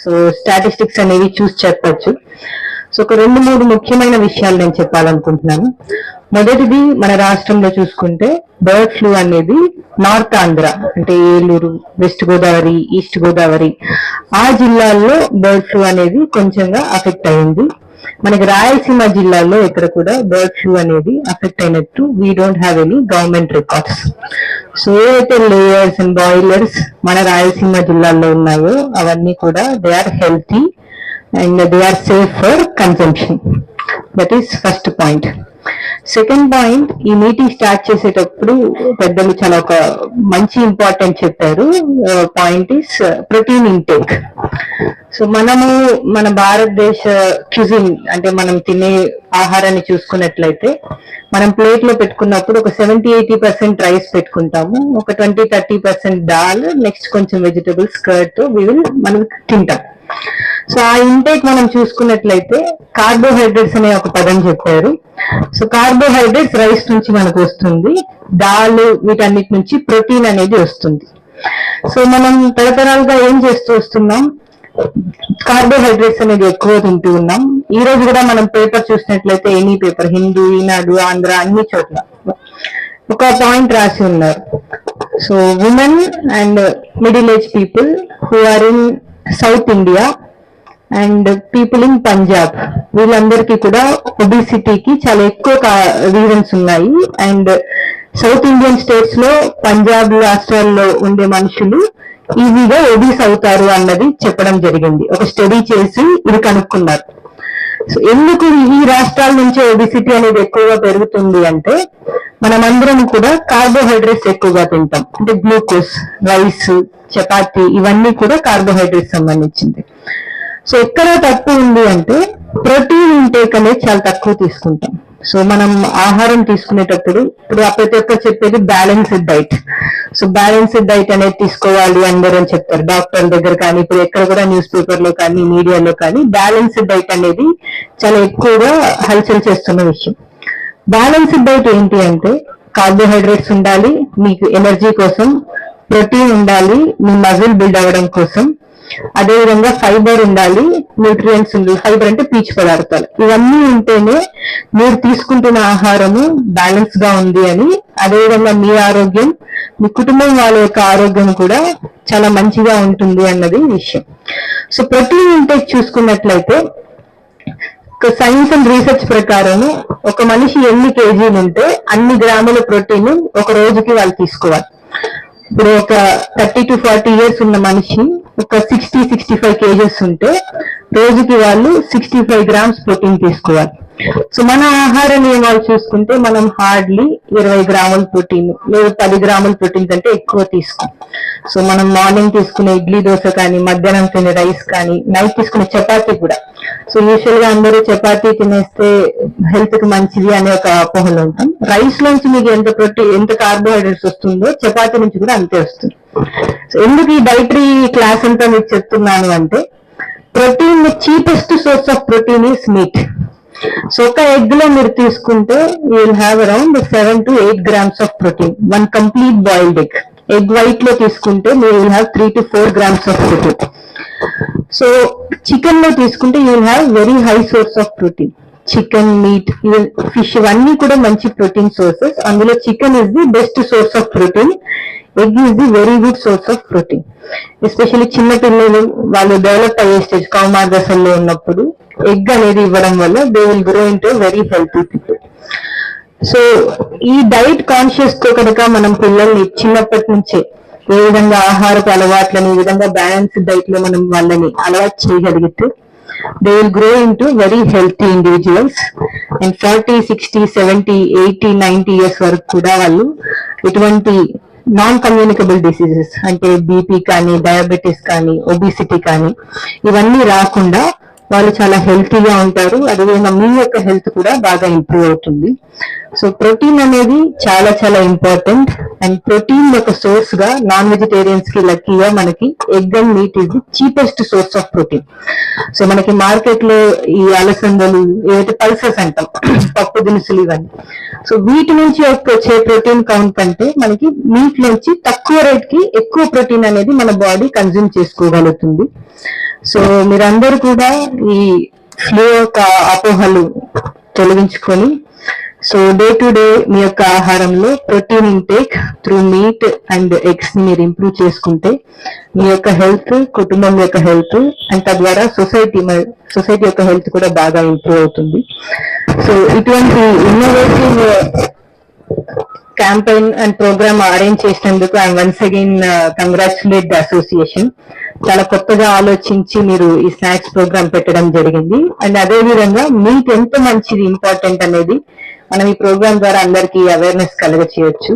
So statistics అనేవి చూసి చెప్పచ్చు. సో ఒక 2-3 ముఖ్యమైన విషయాలు నేను చెప్పాలనుకుంటున్నాను. మొదటిది, మన రాష్ట్రంలో చూసుకుంటే బర్డ్ ఫ్లూ అనేది నార్త్ ఆంధ్ర అంటే ఏలూరు, వెస్ట్ గోదావరి, ఈస్ట్ గోదావరి ఆ జిల్లాల్లో బర్డ్ ఫ్లూ అనేది కొంచెంగా అఫెక్ట్ అయింది. మనకి రాయలసీమ జిల్లాలో ఎక్కడ కూడా బర్డ్ ఫ్లూ అనేది అఫెక్ట్ అయినట్టు we don't have any government records. So ఏదైతే లేయర్స్ అండ్ బాయిలర్స్ మన రాయలసీమ జిల్లాలో ఉన్నాయో అవన్నీ కూడా they are healthy and they are safe for consumption. That is first point. Second point, ఈ మీటింగ్ స్టార్ట్ చేసేటప్పుడు పెద్దలు చాలా ఒక మంచి ఇంపార్టెంట్ చెప్పారు. Point is protein intake. So మనము మన భారతదేశ క్యూజిన్ అంటే మనం తినే ఆహారాన్ని చూసుకున్నట్లయితే మనం ప్లేట్ లో పెట్టుకున్నప్పుడు ఒక 70-80% రైస్ పెట్టుకుంటాము, ఒక 20-30% దాల్, నెక్స్ట్ కొంచెం వెజిటబుల్స్ కర్డ్ తో మనం తింటాం. సో ఆ ఇంటేక్ మనం చూసుకున్నట్లయితే కార్బోహైడ్రేట్స్ అనే ఒక పదం చెప్పారు. సో కార్బోహైడ్రేట్స్ రైస్ నుంచి మనకు వస్తుంది, దాల్ వీటన్నిటి నుంచి ప్రోటీన్ అనేది వస్తుంది. సో మనం తరతరాలుగా ఏం చేస్తూ వస్తున్నాం, కార్బోహైడ్రేట్స్ అనేది ఎక్కువ తింటూ ఉన్నాం. ఈ రోజు కూడా మనం పేపర్ చూసినట్లయితే ఎనీ పేపర్, హిందూ, ఈనాడు, ఆంధ్ర అన్ని చోట్ల ఒక పాయింట్ రాసి ఉన్నారు. So women and middle age people who are in south India and people in Punjab వీళ్ళందరికీ కూడా ఒబిసిటీకి చాలా ఎక్కువ రీజన్స్ ఉన్నాయి. అండ్ సౌత్ ఇండియన్ స్టేట్స్ లో పంజాబ్ రాష్ట్రాల్లో ఉండే మనుషులు ఈజీగా ఒబీస్ అవుతారు అన్నది చెప్పడం జరిగింది. ఒక స్టడీ చేసి ఇది కనుక్కున్నారు. సో ఎందుకు ఈ రాష్ట్రాల నుంచి ఒబిసిటీ అనేది ఎక్కువగా పెరుగుతుంది అంటే మనమందరం కూడా కార్బోహైడ్రేట్స్ ఎక్కువగా తింటాం. అంటే గ్లూకోజ్, రైస్, చపాతి ఇవన్నీ కూడా కార్బోహైడ్రేట్స్ సంబంధించింది. సో ఎక్కడ తప్పు ఉంది అంటే ప్రోటీన్ ఇంటేక్ అనేది చాలా తక్కువ తీసుకుంటాం. సో మనం ఆహారం తీసుకునేటప్పుడు ఇప్పుడు ప్రతి ఒక్కరు చెప్పేది balanced diet. So balanced diet అనేది తీసుకోవాలి అందరూ అని చెప్తారు, డాక్టర్ల దగ్గర కానీ ఇప్పుడు ఎక్కడ కూడా న్యూస్ పేపర్ లో కానీ మీడియాలో కానీ బ్యాలెన్స్డ్ డైట్ అనేది చాలా ఎక్కువగా హల్చల్ చేస్తున్న విషయం. బ్యాలెన్స్డ్ డైట్ ఏంటి అంటే కార్బోహైడ్రేట్స్ ఉండాలి మీకు ఎనర్జీ కోసం, ప్రోటీన్ ఉండాలి మీ మజిల్ బిల్డ్ అవ్వడం కోసం, అదేవిధంగా ఫైబర్ ఉండాలి, న్యూట్రియంట్స్ ఉండాలి. ఫైబర్ అంటే పీచు పదార్థాలు. ఇవన్నీ ఉంటేనే మీరు తీసుకుంటున్న ఆహారము బ్యాలెన్స్ గా ఉంది అని, అదేవిధంగా మీ ఆరోగ్యం, మీ కుటుంబం వాళ్ళ యొక్క ఆరోగ్యం కూడా చాలా మంచిగా ఉంటుంది అన్నది విషయం. సో ప్రోటీన్ ఇంటేక్ చూసుకున్నట్లయితే సైన్స్ అండ్ రీసెర్చ్ ప్రకారం ఒక మనిషి ఎన్ని కేజీలు ఉంటే అన్ని గ్రాముల ప్రోటీన్ ఒక రోజుకి వాళ్ళు తీసుకోవాలి. ఇప్పుడు ఒక 30 to 40 years ఉన్న మనిషి ఒక 60-65 kgs ఉంటే రోజుకి వాళ్ళు 65 grams ప్రోటీన్ తీసుకోవాలి. సో మన ఆహార నియమాలు చూసుకుంటే మనం హార్డ్లీ 20 గ్రాముల ప్రోటీన్ లేదా 10 గ్రాముల ప్రోటీన్ కంటే ఎక్కువ తీసుకోం. సో మనం మార్నింగ్ తీసుకునే ఇడ్లీ దోశ కానీ, మధ్యాహ్నం తినే రైస్ కానీ, నైట్ తీసుకునే చపాతీ కూడా. సో యూజువల్ గా అందరూ చపాతీ తినేస్తే హెల్త్ కి మంచిది అనే ఒక అపోహలో ఉంటాం. రైస్ నుంచి మీకు ఎంత ప్రోటీన్, ఎంత కార్బోహైడ్రేట్స్ వస్తుందో చపాతీ నుంచి కూడా అంతే వస్తుంది. సో ఎందుకు ఈ డైటరీ క్లాస్ అంతా మీకు చెప్తున్నాను అంటే protein cheapest source of protein is meet. So ఒక ఎగ్ లో మీరు తీసుకుంటే you will have around 7 to 8 grams of protein, 1 complete boiled egg. Egg white లో తీసుకుంటే మీరు will have 3 to 4 grams of protein. So chicken లో తీసుకుంటే you will have very high source of protein. Chicken, meet, even fish ఇవన్నీ కూడా మంచి protein sources. అందులో chicken is the best source of protein, egg is the very good source of protein. Especially చిన్న పిల్లలు వాళ్ళు develop అయ్యే stage కౌమార దశల్లో ఉన్నప్పుడు ఎగ్ అనేది ఇవ్వడం వల్ల they will grow into very healthy people. So ఈ డైట్ కాన్షియస్ తో కనుక మనం పిల్లల్ని చిన్నప్పటి నుంచే ఏ విధంగా ఆహారపు అలవాట్లని, ఈ విధంగా బ్యాలెన్స్డ్ డైట్ లో మనం వాళ్ళని అలవాటు చేయగలిగితే they will grow into very healthy individuals and 40, 60, 70, 80, 90 years వరకు కూడా వాళ్ళు ఎటువంటి నాన్ కమ్యూనికబుల్ డిసీజెస్ అంటే బీపీ కానీ, డయాబెటీస్ కానీ, ఒబిసిటీ కానీ ఇవన్నీ రాకుండా వాళ్ళు చాలా హెల్తీగా ఉంటారు. అదేవిధంగా మీ యొక్క హెల్త్ కూడా బాగా ఇంప్రూవ్ అవుతుంది. సో ప్రోటీన్ అనేది చాలా చాలా ఇంపార్టెంట్. అండ్ ప్రోటీన్ యొక్క సోర్స్ గా నాన్ వెజిటేరియన్స్ కి లక్కీగా మనకి egg and meet is the cheapest source of protein. So మనకి మార్కెట్ లో ఈ అలసందలు ఏవైతే పల్సెస్ అంటాం, పప్పు దినుసులు ఇవన్నీ, సో వీటి నుంచి వచ్చే ప్రోటీన్ కౌంట్ కంటే మనకి మీట్ నుంచి తక్కువ రేట్ కి ఎక్కువ ప్రోటీన్ అనేది మన బాడీ కన్జ్యూమ్ చేసుకోగలుగుతుంది. సో మీరందరూ కూడా ఈ ఫ్లూ యొక్క అపోహలు తొలగించుకొని సో డే టు డే మీ యొక్క ఆహారంలో protein intake through meat and eggs ని మీరు ఇంప్రూవ్ చేసుకుంటే మీ యొక్క హెల్త్, కుటుంబం యొక్క హెల్త్ అండ్ తద్వారా సొసైటీ యొక్క హెల్త్ కూడా బాగా ఇంప్రూవ్ అవుతుంది. సో ఇటువంటి innovative campaign and programme arrange చేసినందుకు I once again congratulate the association. చాలా కొత్తగా ఆలోచించి మీరు ఈ స్నాక్స్ ప్రోగ్రామ్ పెట్టడం జరిగింది. అండ్ అదే విధంగా మీట్ ఎంత మంచిది, ఇంపార్టెంట్ అనేది మనం ఈ ప్రోగ్రామ్ ద్వారా అందరికీ అవేర్నెస్ కలగ చేయొచ్చు.